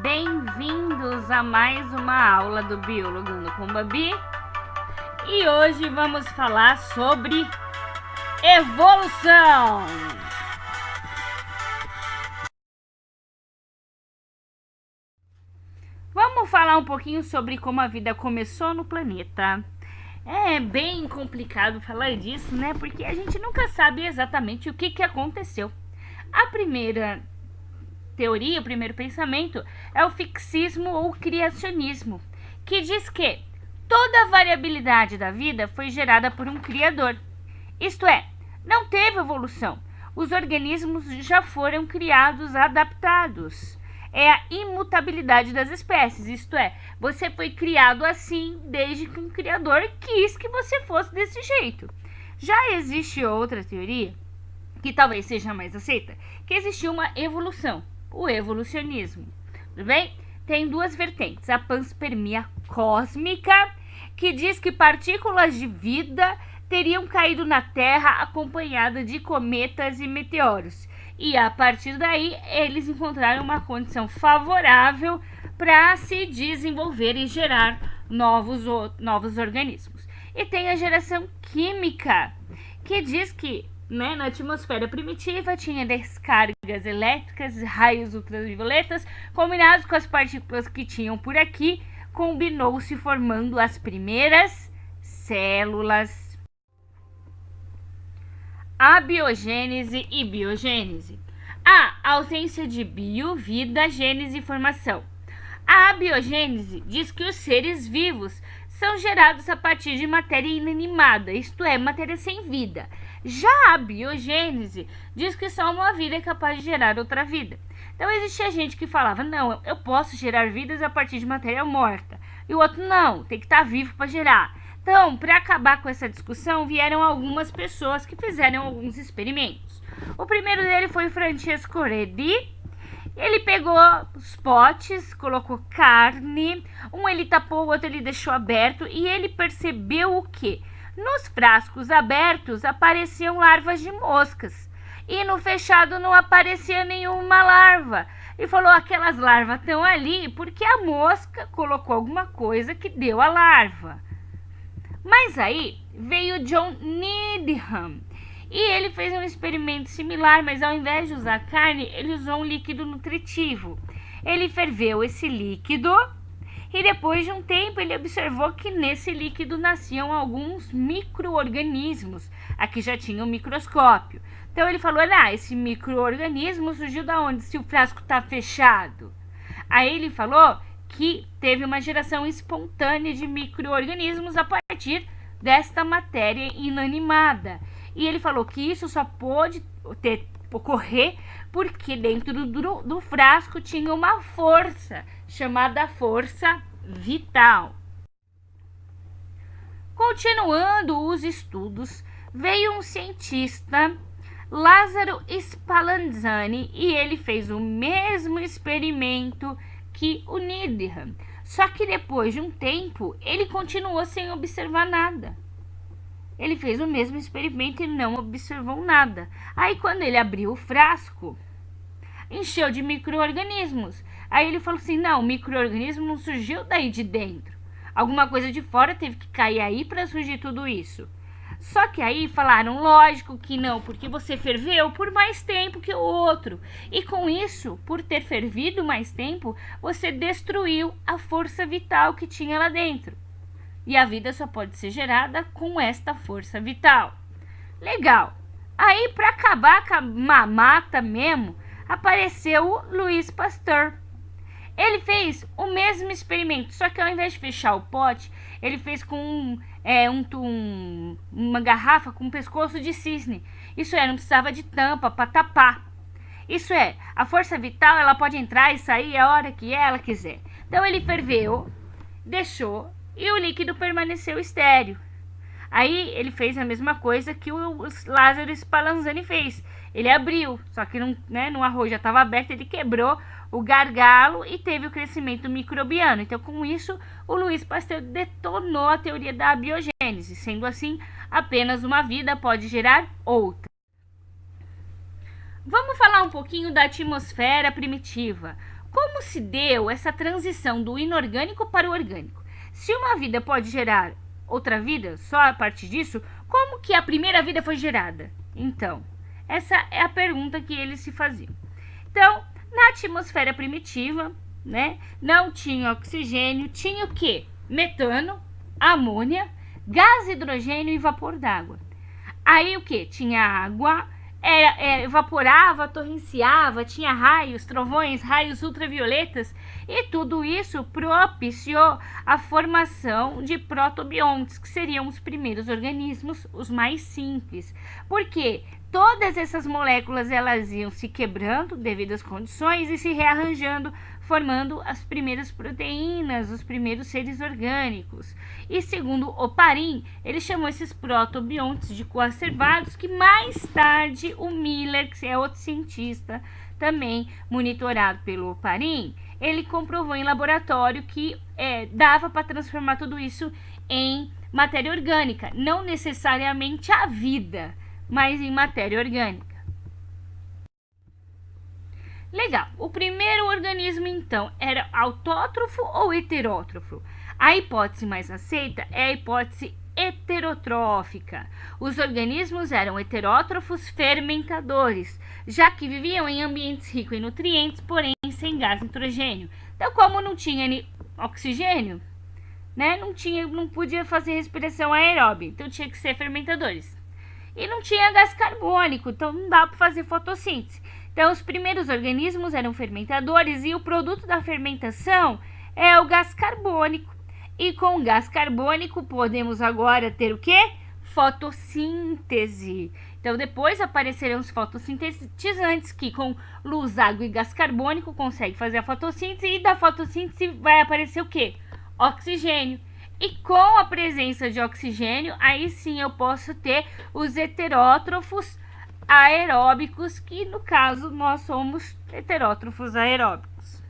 Bem-vindos a mais uma aula do Biologando com Babi. E hoje vamos falar sobre evolução. Vamos falar um pouquinho sobre como a vida começou no planeta. É bem complicado falar disso, né? Porque a gente nunca sabe exatamente o que aconteceu. A primeira teoria, o primeiro pensamento é o fixismo ou criacionismo, que diz que toda a variabilidade da vida foi gerada por um criador. Isto é, não teve evolução. Os organismos já foram criados, adaptados. É a imutabilidade das espécies, isto é, você foi criado assim desde que um criador quis que você fosse desse jeito. Já existe outra teoria, que talvez seja mais aceita, que existiu uma evolução, o evolucionismo, tudo bem? Tem duas vertentes, a panspermia cósmica, que diz que partículas de vida teriam caído na Terra acompanhada de cometas e meteoros. E a partir daí, eles encontraram uma condição favorável para se desenvolver e gerar novos organismos. E tem a geração química, que diz que na atmosfera primitiva tinha descargas elétricas, raios ultravioletas, combinados com as partículas que tinham por aqui, combinou-se formando as primeiras células. Abiogênese e biogênese. A ausência de bio, vida, gênese e formação. A abiogênese diz que os seres vivos são gerados a partir de matéria inanimada, isto é, matéria sem vida. Já a biogênese diz que só uma vida é capaz de gerar outra vida. Então existia gente que falava, não, eu posso gerar vidas a partir de matéria morta. E o outro, não, tem que estar vivo para gerar. Então, para acabar com essa discussão, vieram algumas pessoas que fizeram alguns experimentos. O primeiro dele foi Francesco Redi. Ele pegou os potes, colocou carne, um ele tapou, o outro ele deixou aberto e ele percebeu o quê? Nos frascos abertos apareciam larvas de moscas e no fechado não aparecia nenhuma larva. E falou, aquelas larvas estão ali porque a mosca colocou alguma coisa que deu a larva. Mas aí veio John Needham e ele fez um experimento similar, mas ao invés de usar carne, ele usou um líquido nutritivo. Ele ferveu esse líquido e depois de um tempo ele observou que nesse líquido nasciam alguns micro-organismos. Aqui já tinha um microscópio. Então ele falou, esse micro-organismo surgiu da onde? Se o frasco está fechado. Aí ele falou que teve uma geração espontânea de micro-organismos a partir desta matéria inanimada. E ele falou que isso só pôde ocorrer porque dentro do frasco tinha uma força chamada força vital. Continuando os estudos, veio um cientista, Lázaro Spallanzani, e ele fez o mesmo experimento que o Needham. Só que depois de um tempo, ele continuou sem observar nada. Ele fez o mesmo experimento e não observou nada. Aí quando ele abriu o frasco, encheu de micro-organismos. Aí ele falou assim, não, o micro-organismo não surgiu daí de dentro. Alguma coisa de fora teve que cair aí para surgir tudo isso. Só que aí falaram, lógico que não, porque você ferveu por mais tempo que o outro. E com isso, por ter fervido mais tempo, você destruiu a força vital que tinha lá dentro. E a vida só pode ser gerada com esta força vital. Legal. Aí, para acabar com a mamata mesmo, apareceu o Louis Pasteur. Ele fez o mesmo experimento, só que ao invés de fechar o pote, ele fez com uma garrafa com um pescoço de cisne. Isso é, não precisava de tampa para tapar. Isso é, a força vital ela pode entrar e sair a hora que ela quiser. Então ele ferveu, deixou e o líquido permaneceu estéril. Aí ele fez a mesma coisa que o Lázaro Spallanzani fez. Ele abriu, só que no arroz já estava aberto, ele quebrou o gargalo e teve o crescimento microbiano. Então, com isso, o Louis Pasteur detonou a teoria da abiogênese. Sendo assim, apenas uma vida pode gerar outra. Vamos falar um pouquinho da atmosfera primitiva. Como se deu essa transição do inorgânico para o orgânico? Se uma vida pode gerar outra vida só a partir disso, como que a primeira vida foi gerada? Então, essa é a pergunta que eles se faziam. Então, na atmosfera primitiva, né, não tinha oxigênio, tinha o quê? Metano, amônia, gás hidrogênio e vapor d'água. Aí o que? Tinha água, evaporava, torrenciava, tinha raios, trovões, raios ultravioletas, e tudo isso propiciou a formação de protobiontes, que seriam os primeiros organismos, os mais simples. Por quê? Todas essas moléculas elas iam se quebrando devido às condições e se rearranjando, formando as primeiras proteínas, os primeiros seres orgânicos. E segundo Oparin, ele chamou esses protobiontes de coacervados, que mais tarde o Miller, que é outro cientista, também monitorado pelo Oparin, ele comprovou em laboratório que dava para transformar tudo isso em matéria orgânica, não necessariamente a vida, mas em matéria orgânica. Legal. O primeiro organismo, então, era autótrofo ou heterótrofo? A hipótese mais aceita é a hipótese heterotrófica. Os organismos eram heterótrofos fermentadores, já que viviam em ambientes ricos em nutrientes, porém sem gás nitrogênio. Então, como não tinha oxigênio, né, não podia fazer respiração aeróbica, então tinha que ser fermentadores. E não tinha gás carbônico, então não dá para fazer fotossíntese. Então, os primeiros organismos eram fermentadores e o produto da fermentação é o gás carbônico. E com o gás carbônico podemos agora ter o quê? Fotossíntese. Então, depois aparecerão os fotossintetizantes que com luz, água e gás carbônico conseguem fazer a fotossíntese, e da fotossíntese vai aparecer o quê? Oxigênio. E com a presença de oxigênio, aí sim eu posso ter os heterótrofos aeróbicos, que no caso nós somos heterótrofos aeróbicos.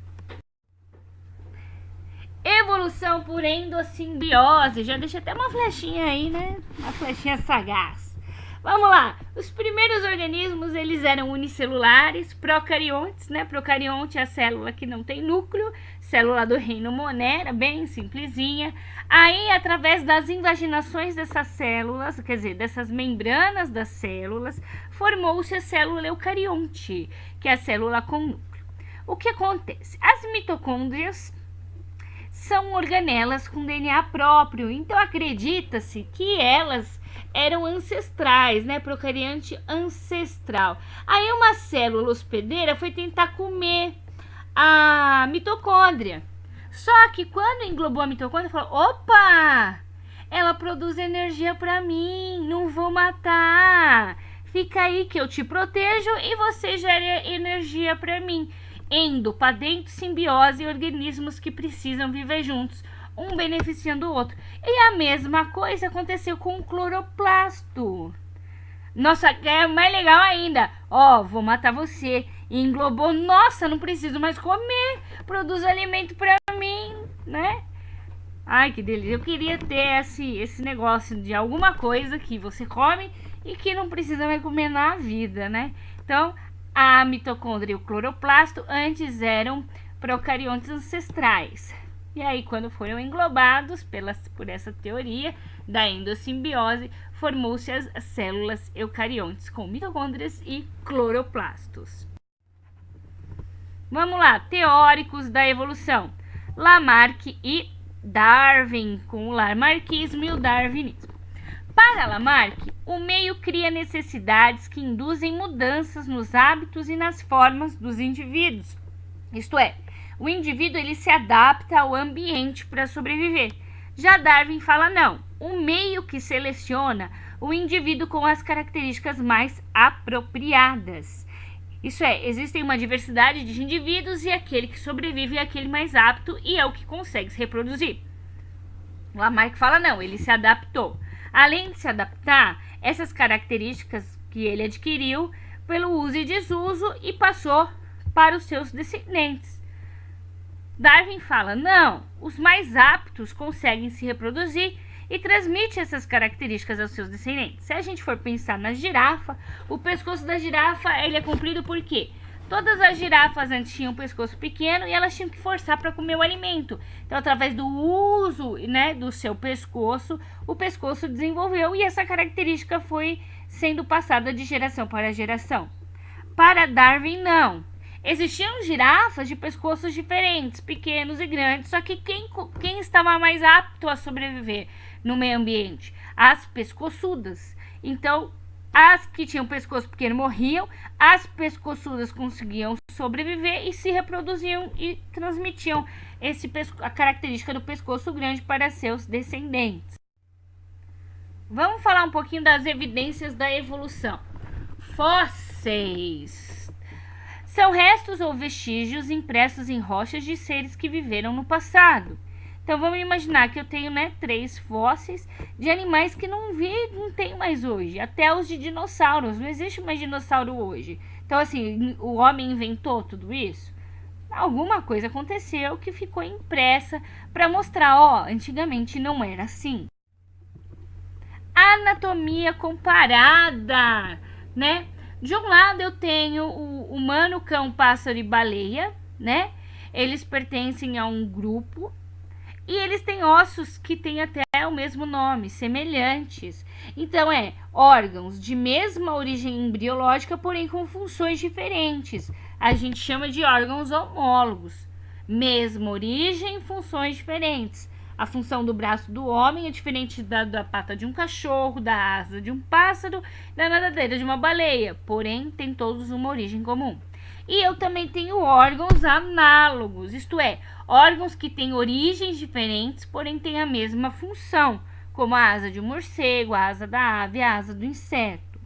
Evolução por endossimbiose. Já deixa até uma flechinha aí, né? Uma flechinha sagaz. Vamos lá. Os primeiros organismos, eles eram unicelulares, procariontes, né? Procarionte é a célula que não tem núcleo, célula do reino Monera, bem simplesinha. Aí, através das invaginações dessas células, quer dizer, dessas membranas das células, formou-se a célula eucarionte, que é a célula com núcleo. O que acontece? As mitocôndrias são organelas com DNA próprio, então acredita-se que elas eram ancestrais, né? Procarionte ancestral. Aí uma célula hospedeira foi tentar comer a mitocôndria. Só que quando englobou a mitocôndria, falou: opa! Ela produz energia para mim, não vou matar. Fica aí que eu te protejo e você gera energia para mim. Endo-padento simbiose, organismos que precisam viver juntos, um beneficiando o outro. E a mesma coisa aconteceu com o cloroplasto. Nossa, é mais legal ainda. Ó, vou matar você. E englobou, nossa, não preciso mais comer. Produz alimento pra mim, né? Ai, que delícia. Eu queria ter esse negócio de alguma coisa que você come e que não precisa mais comer na vida, né? Então, a mitocôndria e o cloroplasto antes eram procariontes ancestrais. E aí, quando foram englobados por essa teoria da endossimbiose, formou-se as células eucariontes com mitocôndrias e cloroplastos. Vamos lá, teóricos da evolução. Lamarck e Darwin, com o lamarckismo e o darwinismo. Para Lamarck, o meio cria necessidades que induzem mudanças nos hábitos e nas formas dos indivíduos. Isto é, o indivíduo ele se adapta ao ambiente para sobreviver. Já Darwin fala não, o meio que seleciona o indivíduo com as características mais apropriadas. Isso é, existe uma diversidade de indivíduos e aquele que sobrevive é aquele mais apto e é o que consegue se reproduzir. Lamarck fala não, ele se adaptou. Além de se adaptar, essas características que ele adquiriu pelo uso e desuso e passou para os seus descendentes. Darwin fala, não, os mais aptos conseguem se reproduzir e transmite essas características aos seus descendentes. Se a gente for pensar na girafa, o pescoço da girafa ele é comprido por quê? Todas as girafas antes tinham um pescoço pequeno e elas tinham que forçar para comer o alimento. Então, através do uso, né, do seu pescoço, o pescoço desenvolveu e essa característica foi sendo passada de geração para geração. Para Darwin, não. Existiam girafas de pescoços diferentes, pequenos e grandes, só que quem estava mais apto a sobreviver no meio ambiente? As pescoçudas. Então, as que tinham pescoço pequeno morriam, as pescoçudas conseguiam sobreviver e se reproduziam e transmitiam a característica do pescoço grande para seus descendentes. Vamos falar um pouquinho das evidências da evolução. Fósseis são restos ou vestígios impressos em rochas de seres que viveram no passado. Então vamos imaginar que eu tenho, 3 fósseis de animais que não tem mais hoje, até os de dinossauros, não existe mais dinossauro hoje. Então assim, o homem inventou tudo isso? Alguma coisa aconteceu que ficou impressa para mostrar, antigamente não era assim. Anatomia comparada, né? De um lado eu tenho o humano, cão, pássaro e baleia, né? Eles pertencem a um grupo e eles têm ossos que têm até o mesmo nome, semelhantes. Então órgãos de mesma origem embriológica, porém com funções diferentes. A gente chama de órgãos homólogos. Mesma origem, funções diferentes. A função do braço do homem é diferente da pata de um cachorro, da asa de um pássaro, da nadadeira de uma baleia, porém tem todos uma origem comum. E eu também tenho órgãos análogos, isto é, órgãos que têm origens diferentes, porém têm a mesma função, como a asa de um morcego, a asa da ave, a asa do inseto.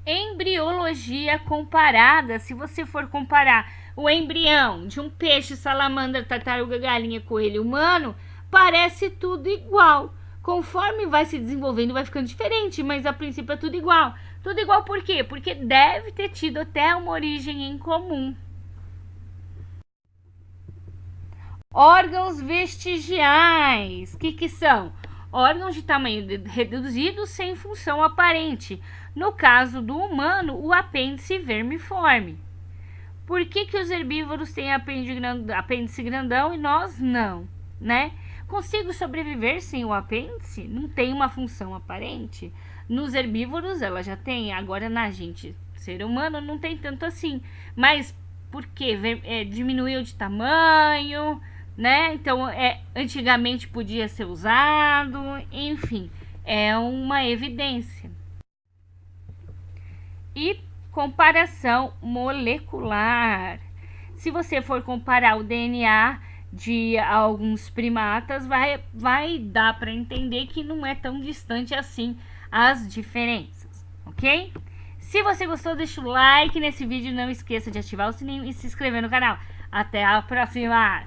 Embriologia comparada, se você for comparar o embrião de um peixe, salamandra, tartaruga, galinha, coelho humano, parece tudo igual. Conforme vai se desenvolvendo, vai ficando diferente, mas a princípio é tudo igual. Tudo igual por quê? Porque deve ter tido até uma origem em comum. Órgãos vestigiais. O que são? Órgãos de tamanho reduzido sem função aparente. No caso do humano, o apêndice vermiforme. Por que os herbívoros têm apêndice grandão e nós não, né? Consigo sobreviver sem o apêndice? Não tem uma função aparente? Nos herbívoros ela já tem, agora na gente, ser humano, não tem tanto assim. Mas por quê? Diminuiu de tamanho, né? Então, antigamente podia ser usado, enfim, é uma evidência. E comparação molecular. Se você for comparar o DNA de alguns primatas, vai dar para entender que não é tão distante assim as diferenças, ok? Se você gostou, deixa o like nesse vídeo, não esqueça de ativar o sininho e se inscrever no canal. Até a próxima!